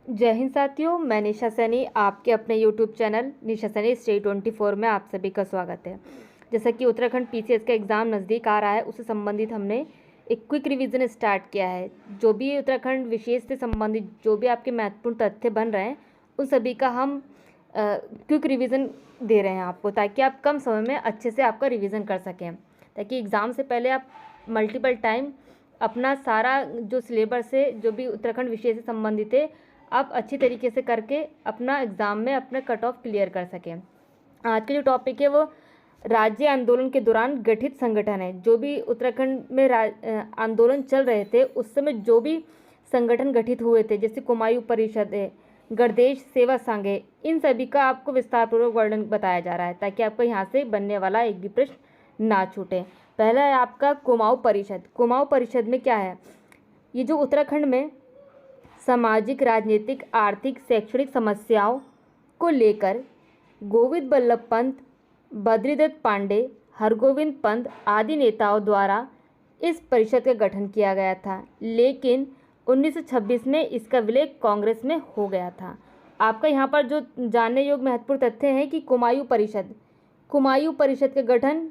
जय हिंद साथियों, मैं निशा सैनी आपके अपने यूट्यूब चैनल निशा सैनी स्टे 24 में आप सभी का स्वागत है। जैसा कि उत्तराखंड पीसीएस का एग्ज़ाम नज़दीक आ रहा है, उससे संबंधित हमने एक क्विक रिवीजन स्टार्ट किया है। जो भी उत्तराखंड विशेष से संबंधित जो भी आपके महत्वपूर्ण तथ्य बन रहे हैं, उन सभी का हम क्विक रिवीजन दे रहे हैं आपको, ताकि आप कम समय में अच्छे से आपका रिवीजन कर सकें, ताकि एग्ज़ाम से पहले आप मल्टीपल टाइम अपना सारा जो सिलेबस है, जो भी उत्तराखंड विषय से संबंधित है, आप अच्छी तरीके से करके अपना एग्ज़ाम में अपना कट ऑफ क्लियर कर सकें। आज का जो टॉपिक है वो राज्य आंदोलन के दौरान गठित संगठन है। जो भी उत्तराखंड में आंदोलन चल रहे थे, उस समय जो भी संगठन गठित हुए थे, जैसे कुमायूं परिषद है, गणदेश सेवा संघ है, इन सभी का आपको विस्तारपूर्वक वर्णन बताया जा रहा है, ताकि आपको यहाँ से बनने वाला एक भी प्रश्न ना छूटे। पहला है आपका कुमाऊं परिषद। कुमाऊं परिषद में क्या है? ये जो उत्तराखंड में सामाजिक, राजनीतिक, आर्थिक, शैक्षणिक समस्याओं को लेकर गोविंद बल्लभ पंत, बद्रीदत्त पांडे, हरगोविंद पंत आदि नेताओं द्वारा इस परिषद का गठन किया गया था, लेकिन 1926 में इसका विलय कांग्रेस में हो गया था। आपका यहाँ पर जो जानने योग्य महत्वपूर्ण तथ्य है कि कुमायूं परिषद के गठन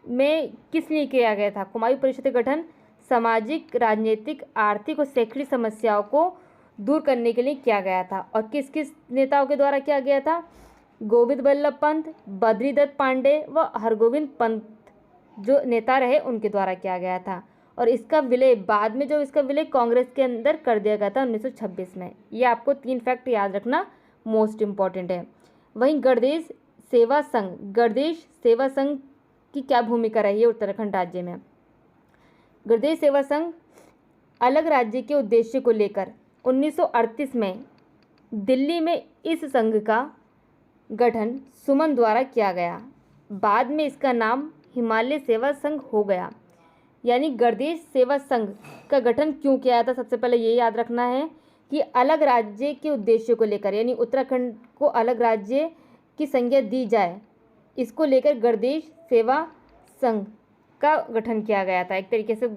में किस लिए किया गया था? कुमायूं परिषद का गठन सामाजिक, राजनीतिक, आर्थिक और शैक्षणिक समस्याओं को दूर करने के लिए किया गया था। और किस किस नेताओं के द्वारा किया गया था? गोविंद बल्लभ पंत, बद्रीदत्त पांडे व हरगोविंद पंत जो नेता रहे, उनके द्वारा किया गया था। और इसका विलय बाद में जो इसका विलय कांग्रेस के अंदर कर दिया गया था 1926 में। ये आपको 3 फैक्ट याद रखना मोस्ट इम्पॉर्टेंट है। वहीं गणदेश सेवा संघ की क्या भूमिका रही है उत्तराखंड राज्य में? गणदेश सेवा संघ अलग राज्य के उद्देश्य को लेकर 1938 में दिल्ली में इस संघ का गठन सुमन द्वारा किया गया। बाद में इसका नाम हिमालय सेवा संघ हो गया। यानी गणदेश सेवा संघ का गठन क्यों किया था? सबसे पहले ये याद रखना है कि अलग राज्य के उद्देश्य को लेकर, यानी उत्तराखंड को अलग राज्य की संज्ञा दी जाए, इसको लेकर गणदेश सेवा संघ का गठन किया गया था। एक तरीके से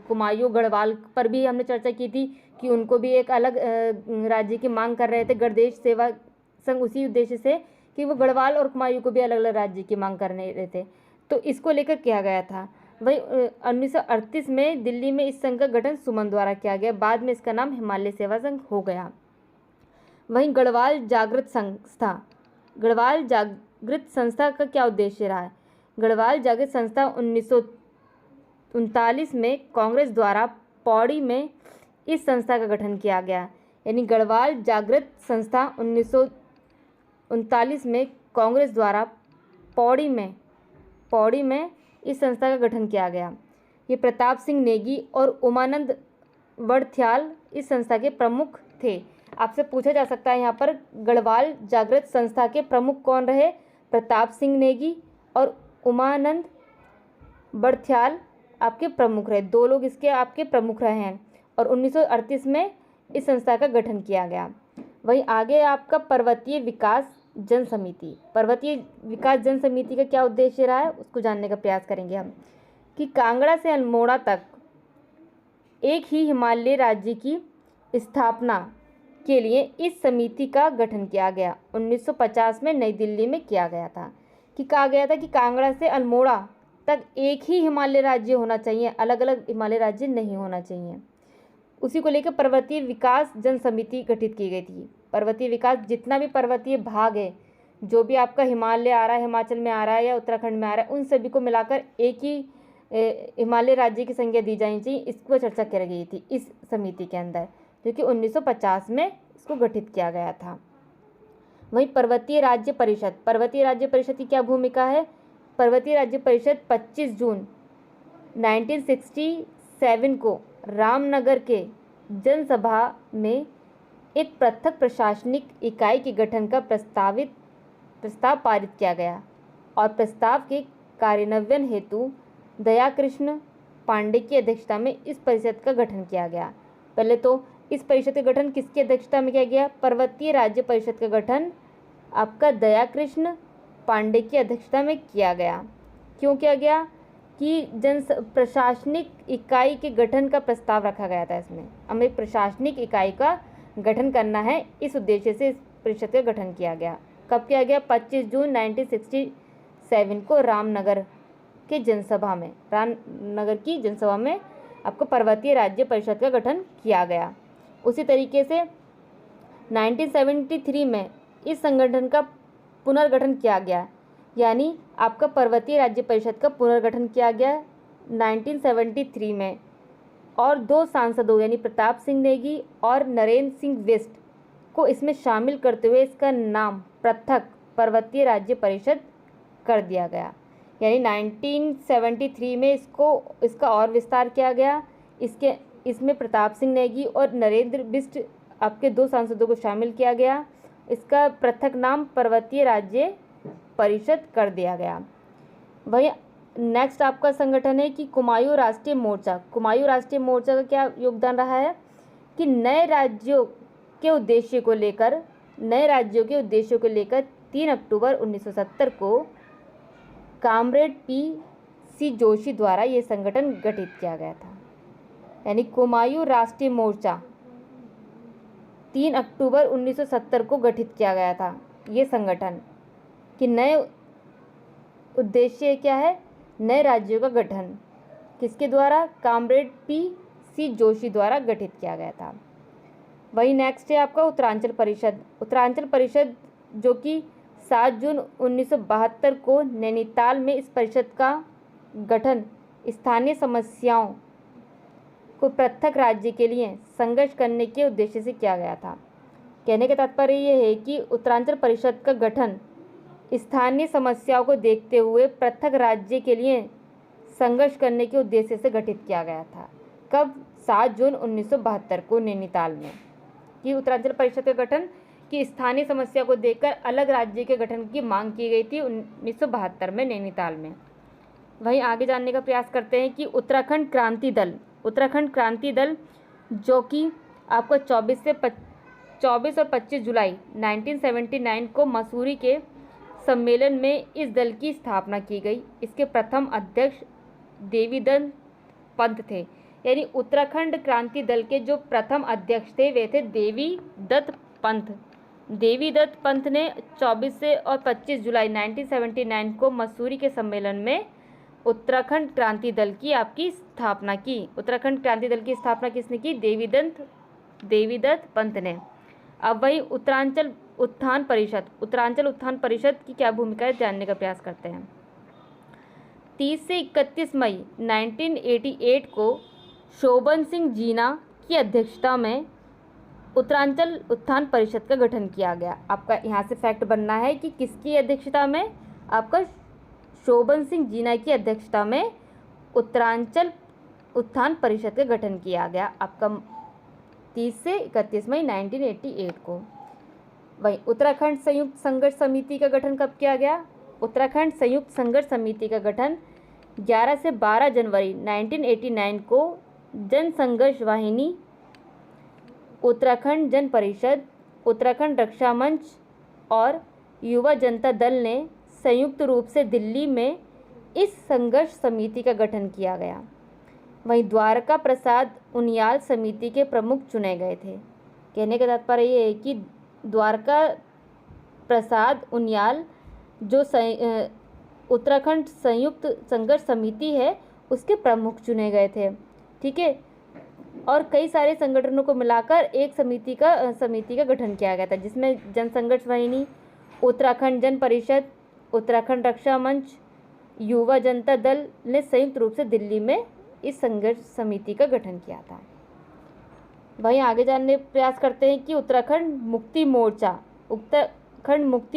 कुमायूं गढ़वाल पर भी हमने चर्चा की थी कि उनको भी एक अलग राज्य की मांग कर रहे थे गणदेश सेवा संघ, उसी उद्देश्य से कि वो गढ़वाल और कुमायूं को भी अलग अलग राज्य की मांग करने रहे थे, तो इसको लेकर किया गया था। वही 1938 में दिल्ली में इस संघ का गठन सुमन द्वारा किया गया। बाद में इसका नाम हिमालय सेवा संघ हो गया। वहीं गढ़वाल जागृत संस्था का क्या उद्देश्य रहा है? गढ़वाल जागृत संस्था 1939 में कांग्रेस द्वारा पौड़ी में इस संस्था का गठन किया गया। यानी गढ़वाल जागृत संस्था 1939 में कांग्रेस द्वारा पौड़ी में इस संस्था का गठन किया गया। ये प्रताप सिंह नेगी और उमानंद बड़थ्याल इस संस्था के प्रमुख थे। आपसे पूछा जा सकता है यहाँ पर गढ़वाल जागृत संस्था के प्रमुख कौन रहे? प्रताप सिंह नेगी और उमानंद बड़थ्याल आपके प्रमुख रहे। 2 लोग इसके आपके प्रमुख रहे हैं। और 1938 में इस संस्था का गठन किया गया। वहीं आगे आपका पर्वतीय विकास जन समिति का क्या उद्देश्य रहा है, उसको जानने का प्रयास करेंगे हम। कि कांगड़ा से अल्मोड़ा तक एक ही हिमालय राज्य की स्थापना के लिए इस समिति का गठन किया गया। 1950 में नई दिल्ली में किया गया था। कि कहा गया था कि कांगड़ा से अल्मोड़ा तक एक ही हिमालय राज्य होना चाहिए, अलग अलग हिमालय राज्य नहीं होना चाहिए। उसी को लेकर पर्वतीय विकास जन समिति गठित की गई थी। पर्वतीय विकास, जितना भी पर्वतीय भाग है, जो भी आपका हिमालय आ रहा है, हिमाचल में आ रहा है या उत्तराखंड में आ रहा है, उन सभी को मिलाकर एक ही हिमालय राज्य की संज्ञा दी जानी चाहिए, इसको चर्चा की गई थी इस समिति के अंदर, जो कि 1950 में इसको गठित किया गया था। वहीं पर्वतीय राज्य परिषद की क्या भूमिका है? पर्वतीय राज्य परिषद 25 जून 1967 को रामनगर के जनसभा में एक पृथक प्रशासनिक इकाई के गठन का प्रस्ताव पारित किया गया और प्रस्ताव के कार्यान्वयन हेतु दयाकृष्ण पांडे की अध्यक्षता में इस परिषद का गठन किया गया। पहले तो इस परिषद का गठन किसकी अध्यक्षता में किया गया? पर्वतीय राज्य परिषद का गठन आपका दयाकृष्ण पांडे की अध्यक्षता में किया गया। क्यों किया गया? कि प्रशासनिक इकाई के गठन का प्रस्ताव रखा गया था। इसमें हमें प्रशासनिक इकाई का गठन करना है, इस उद्देश्य से इस परिषद का गठन किया गया। कब किया गया? 25 जून 1967 को रामनगर की जनसभा में आपको पर्वतीय राज्य परिषद का गठन किया गया। उसी तरीके से 1973 में इस संगठन का पुनर्गठन किया गया, यानी आपका पर्वतीय राज्य परिषद का पुनर्गठन किया गया 1973 में, और 2 सांसदों यानी प्रताप सिंह नेगी और नरेंद्र सिंह बिष्ट को इसमें शामिल करते हुए इसका नाम पृथक पर्वतीय राज्य परिषद कर दिया गया। यानी 1973 में इसका और विस्तार किया गया। इसमें प्रताप सिंह नेगी और नरेंद्र बिष्ट आपके 2 सांसदों को शामिल किया गया। इसका पृथक नाम पर्वतीय राज्य परिषद कर दिया गया। वही नेक्स्ट आपका संगठन है कि कुमायूं राष्ट्रीय मोर्चा। कुमायूं राष्ट्रीय मोर्चा का क्या योगदान रहा है कि नए राज्यों के उद्देश्य को लेकर 3 अक्टूबर 1970 को कॉमरेड P.C. जोशी द्वारा ये संगठन गठित किया गया था। यानी कुमायूं राष्ट्रीय मोर्चा 3 अक्टूबर 1970 को गठित किया गया था ये संगठन, कि नए उद्देश्य क्या है? नए राज्यों का गठन। किसके द्वारा? Comrade P.C. जोशी द्वारा गठित किया गया था। वही नेक्स्ट है आपका उत्तरांचल परिषद। उत्तरांचल परिषद जो कि 7 जून 1972 को नैनीताल में इस परिषद का गठन स्थानीय समस्याओं को पृथक राज्य के लिए संघर्ष करने के उद्देश्य से किया गया था। कहने का तात्पर्य ये है कि उत्तरांचल परिषद का गठन स्थानीय समस्याओं को देखते हुए पृथक राज्य के लिए संघर्ष करने के उद्देश्य से गठित किया गया था। कब? 7 जून 1972 को नैनीताल में। कि उत्तरांचल परिषद का गठन की स्थानीय समस्या को देखकर अलग राज्य के गठन की मांग की गई थी 1972 में नैनीताल में। वहीं आगे जानने का प्रयास करते हैं कि उत्तराखंड क्रांति दल जो कि आपको 24 और 25 जुलाई 1979 को मसूरी के सम्मेलन में इस दल की स्थापना की गई। इसके प्रथम अध्यक्ष देवीदत्त पंत थे। यानी उत्तराखंड क्रांति दल के जो प्रथम अध्यक्ष थे वे थे देवीदत्त पंत। देवीदत्त पंत ने 24 और 25 जुलाई 1979 को मसूरी के सम्मेलन में उत्तराखंड क्रांति दल की आपकी स्थापना की। उत्तराखंड क्रांति दल की स्थापना किसने की? देवीदत्त पंत ने। अब वही उत्तरांचल उत्थान परिषद की क्या भूमिका है जानने का प्रयास करते हैं। 30 से 31 मई 1988 को शोभन सिंह जीना की अध्यक्षता में उत्तरांचल उत्थान परिषद का गठन किया गया। आपका यहाँ से फैक्ट बनना है कि किसकी अध्यक्षता में? आपका शोभन सिंह जीना की अध्यक्षता में उत्तरांचल उत्थान परिषद का गठन किया गया आपका 30 से 31 मई 1988 को। वहीं उत्तराखंड संयुक्त संघर्ष समिति का गठन कब किया गया? उत्तराखंड संयुक्त संघर्ष समिति का गठन 11 से 12 जनवरी 1989 को जन संघर्ष वाहिनी, उत्तराखंड जन परिषद, उत्तराखंड रक्षा मंच और युवा जनता दल ने संयुक्त रूप से दिल्ली में इस संघर्ष समिति का गठन किया गया। वहीं द्वारका प्रसाद उनियाल समिति के प्रमुख चुने गए थे। कहने का तात्पर्य ये है कि द्वारका प्रसाद उनियाल जो उत्तराखंड संयुक्त संघर्ष समिति है उसके प्रमुख चुने गए थे। ठीक है, और कई सारे संगठनों को मिलाकर एक समिति का गठन किया गया था, जिसमें जन संघर्ष वाहिनी, उत्तराखंड जन परिषद, उत्तराखंड रक्षा मंच, युवा जनता दल ने संयुक्त रूप से दिल्ली में इस संघर्ष समिति का गठन किया था। वहीं आगे जानने प्रयास करते हैं कि उत्तराखंड मुक्ति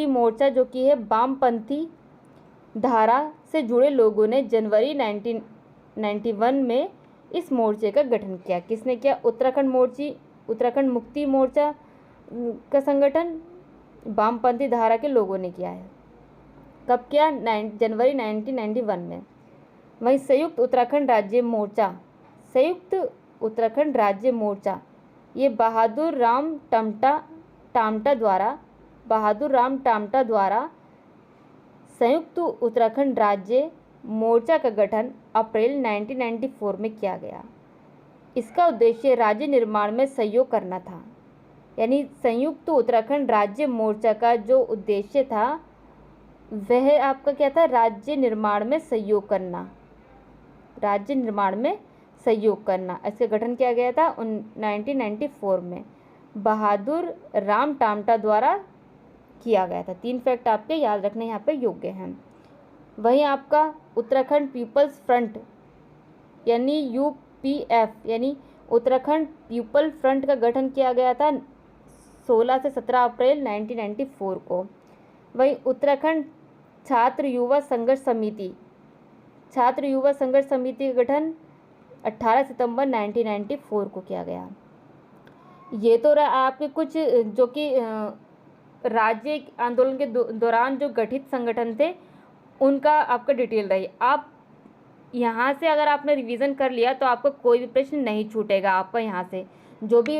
मोर्चा जो कि है वामपंथी धारा से जुड़े लोगों ने जनवरी 1991 में इस मोर्चे का गठन किया। किसने किया? उत्तराखंड मुक्ति मोर्चा का संगठन वामपंथी धारा के लोगों ने किया है। कब किया? जनवरी 1991 में। वहीं संयुक्त उत्तराखंड राज्य मोर्चा ये बहादुर राम टामटा द्वारा संयुक्त उत्तराखंड राज्य मोर्चा का गठन अप्रैल 1994 में किया गया। इसका उद्देश्य राज्य निर्माण में सहयोग करना था। यानी संयुक्त उत्तराखंड राज्य मोर्चा का जो उद्देश्य था वह आपका क्या था, राज्य निर्माण में सहयोग करना, राज्य निर्माण में सहयोग करना। इसका गठन किया गया था 1994 में बहादुर राम टामटा द्वारा किया गया था। 3 फैक्ट आपके याद रखने यहाँ पे योग्य हैं। वहीं आपका उत्तराखंड पीपल्स फ्रंट यानी यूपीएफ यानी उत्तराखंड पीपल फ्रंट का गठन किया गया था 16 से 17 अप्रैल 1994 को। वहीं उत्तराखंड छात्र युवा संघर्ष समिति का गठन 18 सितंबर 1994 को किया गया। ये तो रहा आपके कुछ जो कि राज्य आंदोलन के दौरान जो गठित संगठन थे उनका आपका डिटेल रही। आप यहाँ से अगर आपने रिवीजन कर लिया तो आपको कोई भी प्रश्न नहीं छूटेगा। आपका यहाँ से जो भी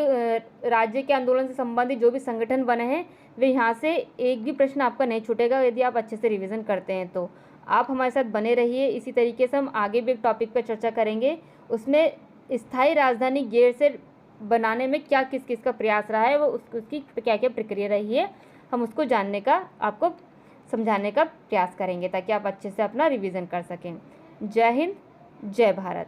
राज्य के आंदोलन से संबंधित जो भी संगठन बने हैं वे यहाँ से एक भी प्रश्न आपका नहीं छूटेगा यदि आप अच्छे से रिवीजन करते हैं तो। आप हमारे साथ बने रहिए। इसी तरीके से हम आगे भी एक टॉपिक पर चर्चा करेंगे, उसमें स्थायी राजधानी गैरसैंण बनाने में क्या किस किस का प्रयास रहा है, वो उसकी क्या क्या प्रक्रिया रही है, हम उसको जानने का आपको समझाने का प्रयास करेंगे ताकि आप अच्छे से अपना रिवीजन कर सकें। जय हिंद, जय भारत।